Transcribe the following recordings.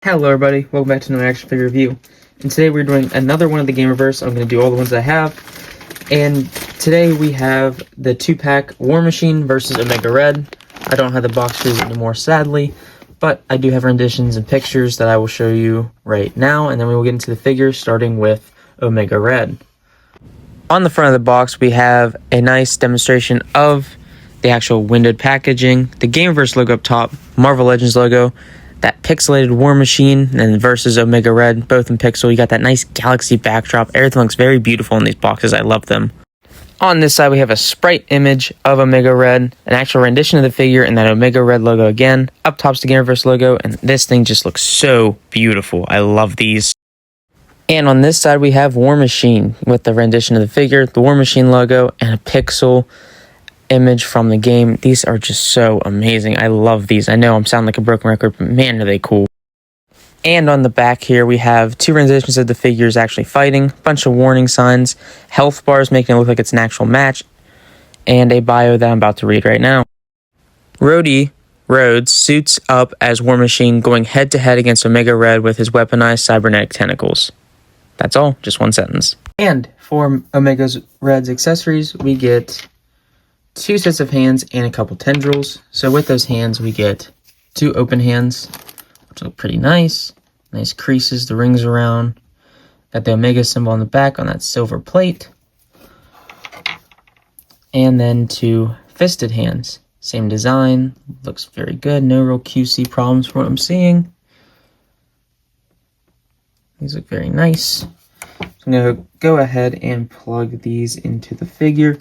Hello everybody, welcome back to another action figure review. And today we're doing another one of the Gamerverse. I'm going to do all the ones I have. And today we have the 2-pack War Machine versus Omega Red. I don't have the box series anymore, sadly, but I do have renditions and pictures that I will show you right now, and then we will get into the figures, starting with Omega Red. On the front of the box, we have a nice demonstration of the actual windowed packaging, the Gamerverse logo up top, Marvel Legends logo, that pixelated War Machine, and versus Omega Red, both in pixel. You got that nice galaxy backdrop. Everything looks very beautiful in these boxes. I love them. On this side, we have a sprite image of Omega Red, an actual rendition of the figure, and that Omega Red logo again. Up top's the Gamerverse logo, and this thing just looks so beautiful. I love these. And on this side, we have War Machine with the rendition of the figure, the War Machine logo, and a pixel image from the game. These are just so amazing. I love these. I know I'm sounding like a broken record, but man, are they cool. And on the back here, we have two renditions of the figures actually fighting, a bunch of warning signs, health bars making it look like it's an actual match, and a bio that I'm about to read right now. Rhodey Rhodes suits up as War Machine, going head-to-head against Omega Red with his weaponized cybernetic tentacles. That's all, just one sentence. And for Omega Red's accessories, we get 2 sets of hands and a couple tendrils. So with those hands, we get 2 open hands, which look pretty nice. Nice creases, the rings around. Got the Omega symbol on the back on that silver plate. And then 2 fisted hands. Same design, looks very good. No real QC problems from what I'm seeing. These look very nice. So I'm going to go ahead and plug these into the figure.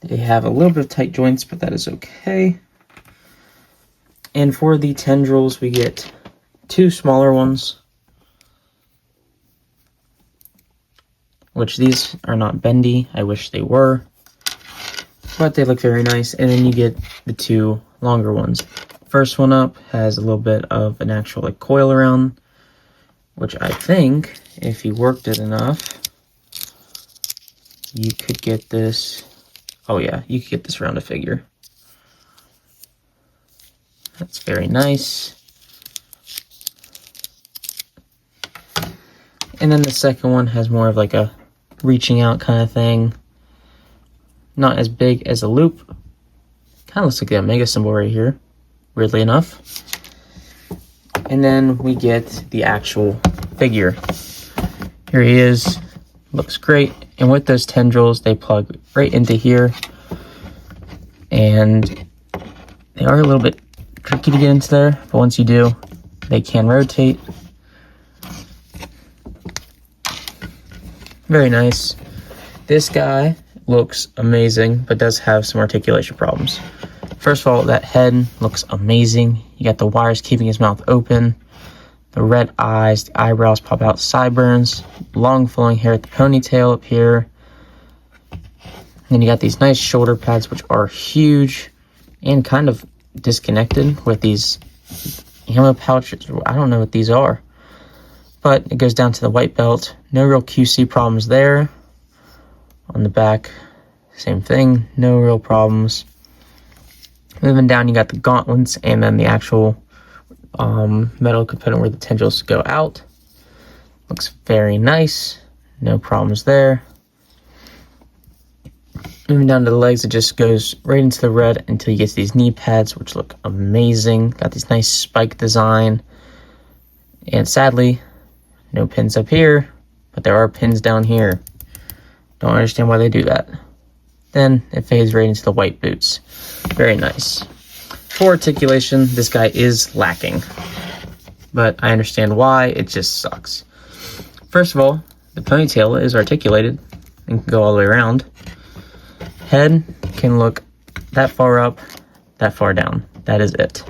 They have a little bit of tight joints, but that is okay. And for the tendrils, we get 2 smaller ones, which these are not bendy. I wish they were, but they look very nice. And then you get the 2 longer ones. First one up has a little bit of an actual coil around, which I think if you worked it enough, you could get this. Oh yeah, you could get this around a figure. That's very nice. And then the second one has more of like a reaching out kind of thing. Not as big as a loop. Kind of looks like the Omega symbol right here, weirdly enough. And then we get the actual figure. Here he is. Looks great. And with those tendrils, they plug right into here. And they are a little bit tricky to get into there, but once you do, they can rotate. Very nice. This guy looks amazing, but does have some articulation problems. First of all, that head looks amazing. You got the wires keeping his mouth open. The red eyes, the eyebrows pop out, sideburns, long flowing hair at the ponytail up here. And then you got these nice shoulder pads, which are huge and kind of disconnected with these ammo pouches. I don't know what these are, but it goes down to the white belt. No real QC problems there. On the back, same thing, no real problems. Moving down, you got the gauntlets and then the actual metal component where the tendrils go out. Looks very nice, no problems there. Moving down to the legs, it just goes right into the red until you get to these knee pads, which look amazing. Got this nice spike design. And sadly, no pins up here, but there are pins down here. Don't understand why they do that. Then it fades right into the white boots. Very nice. For articulation, this guy is lacking, but I understand why. It just sucks. First of all, the ponytail is articulated and can go all the way around. Head can look that far up, that far down. That is it.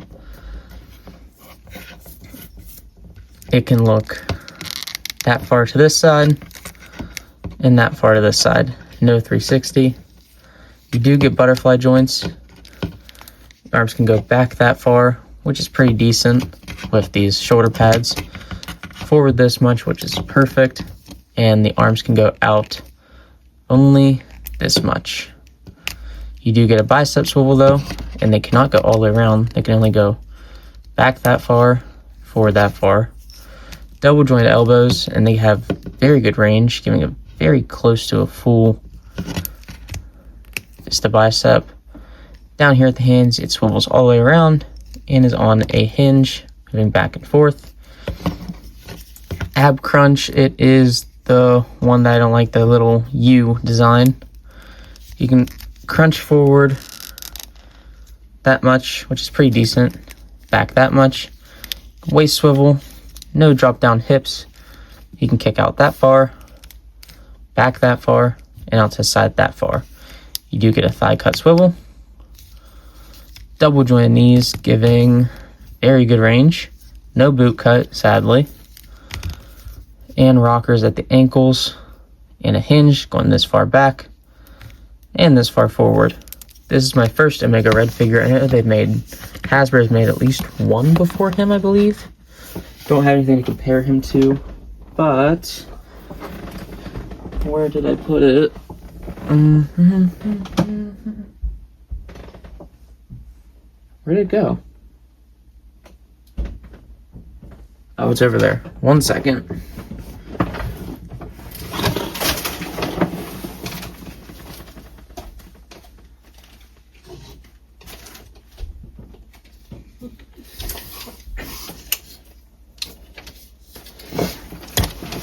It can look that far to this side and that far to this side. No 360. You do get butterfly joints. Arms can go back that far, which is pretty decent with these shoulder pads. Forward this much, which is perfect. And the arms can go out only this much. You do get a bicep swivel though, and they cannot go all the way around. They can only go back that far, forward that far. double jointed elbows, and they have very good range, giving it very close to a full fist to bicep. Down here at the hands, it swivels all the way around and is on a hinge, moving back and forth. Ab crunch, it is the one that I don't like, the little U design. You can crunch forward that much, which is pretty decent. Back that much. Waist swivel, no drop down hips. You can kick out that far, back that far, and out to the side that far. You do get a thigh cut swivel. Double jointed knees, giving very good range. No boot cut, sadly. And rockers at the ankles, and a hinge going this far back and this far forward. This is my first Omega Red figure. I know Hasbro's made at least one before him, I believe. Don't have anything to compare him to, but where did I put it? Where did it go? Oh, it's over there. 1 second.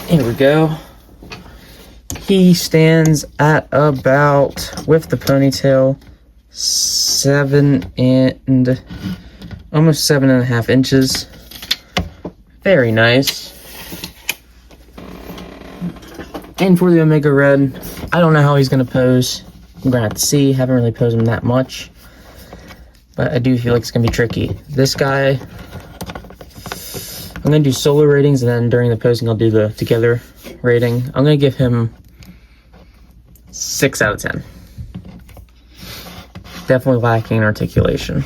Here we go. He stands at about, with the ponytail, almost 7.5 inches. Very nice. And for the Omega Red, I don't know how he's going to pose. I'm going to have to see. Haven't really posed him that much. But I do feel like it's going to be tricky. This guy, I'm going to do solo ratings, and then during the posing I'll do the together rating. I'm going to give him 6 out of 10. Definitely lacking in articulation.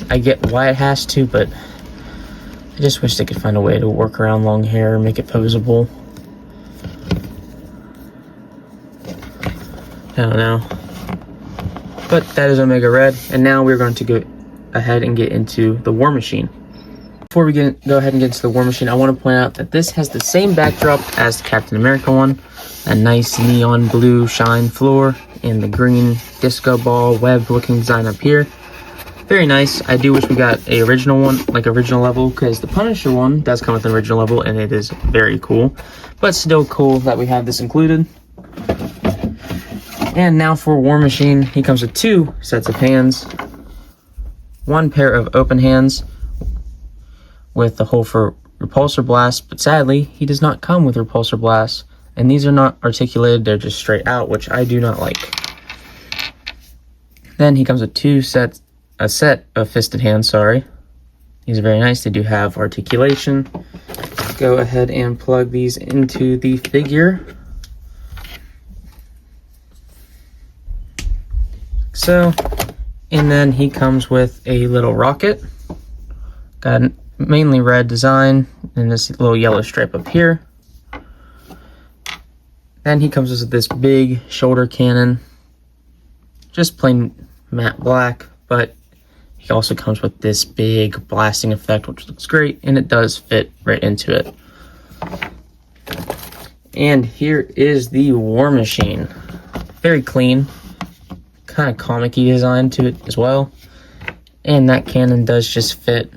I get why it has to, but I just wish they could find a way to work around long hair and make it posable. I don't know. But that is Omega Red, and now we're going to go ahead and get into the War Machine. Before we go ahead and get into the War Machine, I want to point out that this has the same backdrop as the Captain America one. A nice neon blue shine floor and the green disco ball web looking design up here. Very nice. I do wish we got a original one, like original level, because the Punisher one does come with an original level and it is very cool. But still cool that we have this included. And now for War Machine, he comes with 2 sets of hands. 1 pair of open hands with the hole for repulsor blast, but sadly, he does not come with repulsor blast. And these are not articulated, they're just straight out, which I do not like. Then he comes with a set of fisted hands, sorry. These are very nice, they do have articulation. Go ahead and plug these into the figure. So, and then he comes with a little rocket. Got a mainly red design and this little yellow stripe up here. Then he comes with this big shoulder cannon, just plain matte black, but he also comes with this big blasting effect, which looks great, and it does fit right into it. And here is the War Machine. Very clean, kind of comic-y design to it as well. And that cannon does just fit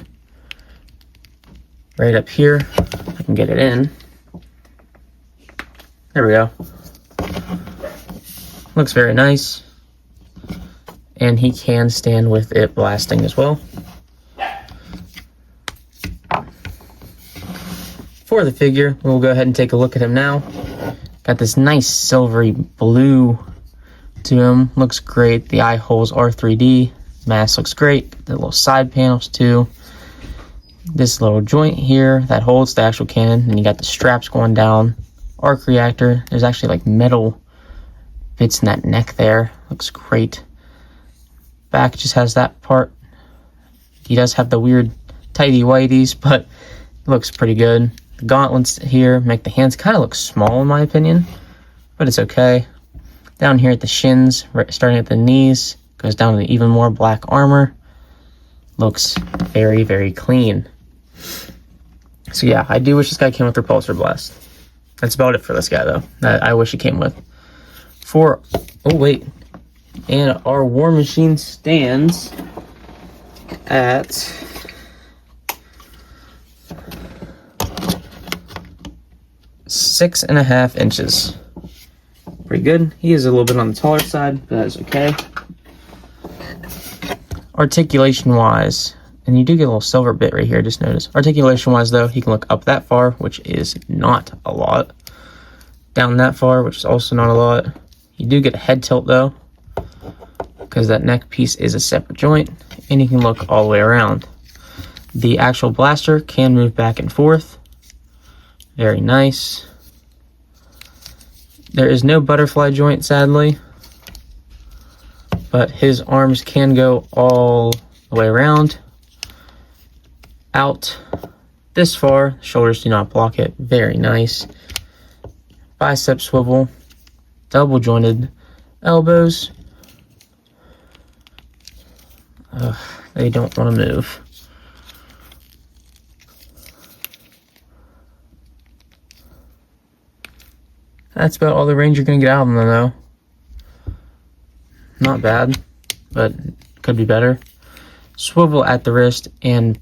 right up here. If I can get it in. There we go. Looks very nice. And he can stand with it blasting as well. For the figure, we'll go ahead and take a look at him now. Got this nice silvery blue to him. Looks great. The eye holes are 3D. Mask looks great. The little side panels too. This little joint here that holds the actual cannon. And you got the straps going down. Arc reactor. There's actually like metal bits in that neck there. Looks great. Back just has that part. He does have the weird tighty whities, but it looks pretty good. The gauntlets here make the hands kind of look small in my opinion, but it's okay. Down here at the shins, starting at the knees, goes down to even more black armor. Looks very, very clean. So yeah, I do wish this guy came with repulsor blast. That's about it for this guy though, that I wish he came with. And our War Machine stands at .5 inches. Pretty good. He is a little bit on the taller side, but that is okay. Articulation wise, and you do get a little silver bit right here, just notice. Articulation wise though, he can look up that far, which is not a lot. Down that far, which is also not a lot. You do get a head tilt though, because that neck piece is a separate joint, and you can look all the way around. The actual blaster can move back and forth. Very nice. There is no butterfly joint, sadly, but his arms can go all the way around. Out this far, shoulders do not block it. Very nice. Bicep swivel, double jointed elbows. They don't want to move. That's about all the range you're going to get out of them, though. Not bad, but could be better. Swivel at the wrist and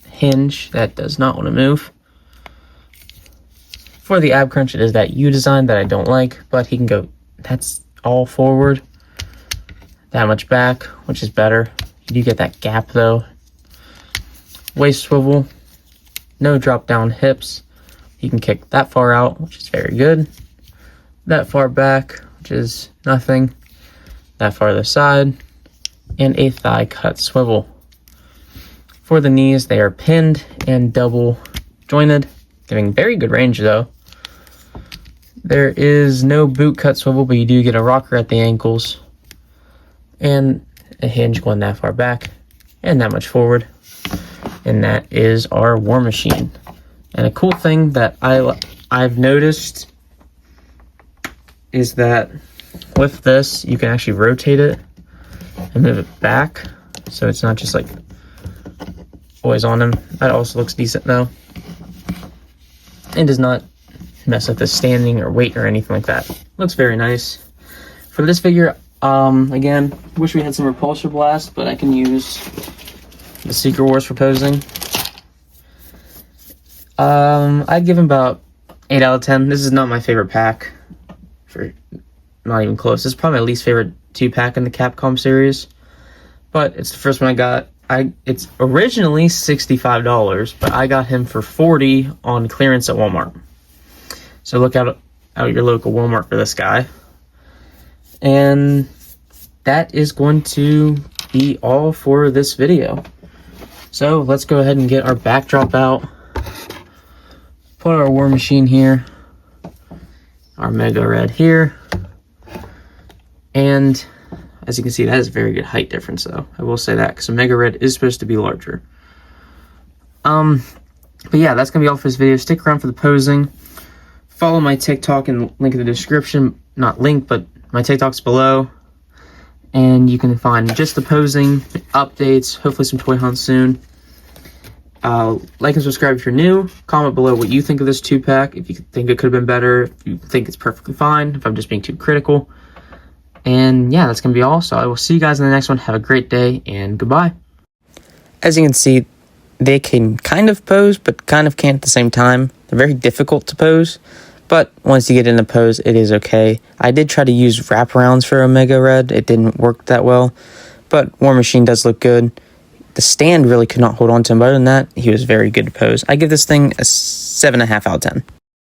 hinge. That does not want to move. For the ab crunch, it is that U design that I don't like, but he can go, that's all forward. That much back, which is better. You do get that gap, though. Waist swivel. No drop down hips. You can kick that far out, which is very good. That far back, which is nothing. That far to the side. And a thigh cut swivel. For the knees, they are pinned and double jointed, giving very good range though. There is no boot cut swivel, but you do get a rocker at the ankles. And a hinge going that far back and that much forward. And that is our War Machine. And a cool thing that I've noticed is that with this, you can actually rotate it and move it back. So it's not just like always on him. That also looks decent though. And does not mess with the standing or weight or anything like that. Looks very nice. For this figure, again, wish we had some repulsor blast, but I can use the Secret Wars for posing. I'd give him about 8 out of 10. This is not my favorite pack. Not even close. This is probably my least favorite 2-pack in the Capcom series. But it's the first one I got. It's originally $65, but I got him for $40 on clearance at Walmart. So look out your local Walmart for this guy. And that is going to be all for this video. So let's go ahead and get our backdrop out. Put our War Machine here. Our Mega Red here. And as you can see, that is a very good height difference though. I will say that, because a Mega Red is supposed to be larger. But yeah, that's going to be all for this video. Stick around for the posing. Follow my TikTok and link in the description. Not link, but my TikTok's below. And you can find just the posing, updates, hopefully some toy hunts soon. Like and subscribe if you're new. Comment below what you think of this 2-pack. If you think it could have been better. If you think it's perfectly fine. If I'm just being too critical. And yeah, that's going to be all. So I will see you guys in the next one. Have a great day and goodbye. As you can see, they can kind of pose, but kind of can't at the same time. They're very difficult to pose. But once you get in the pose, it is okay. I did try to use wraparounds for Omega Red. It didn't work that well. But War Machine does look good. The stand really could not hold on to him. But other than that, he was very good to pose. I give this thing a 7.5 out of 10.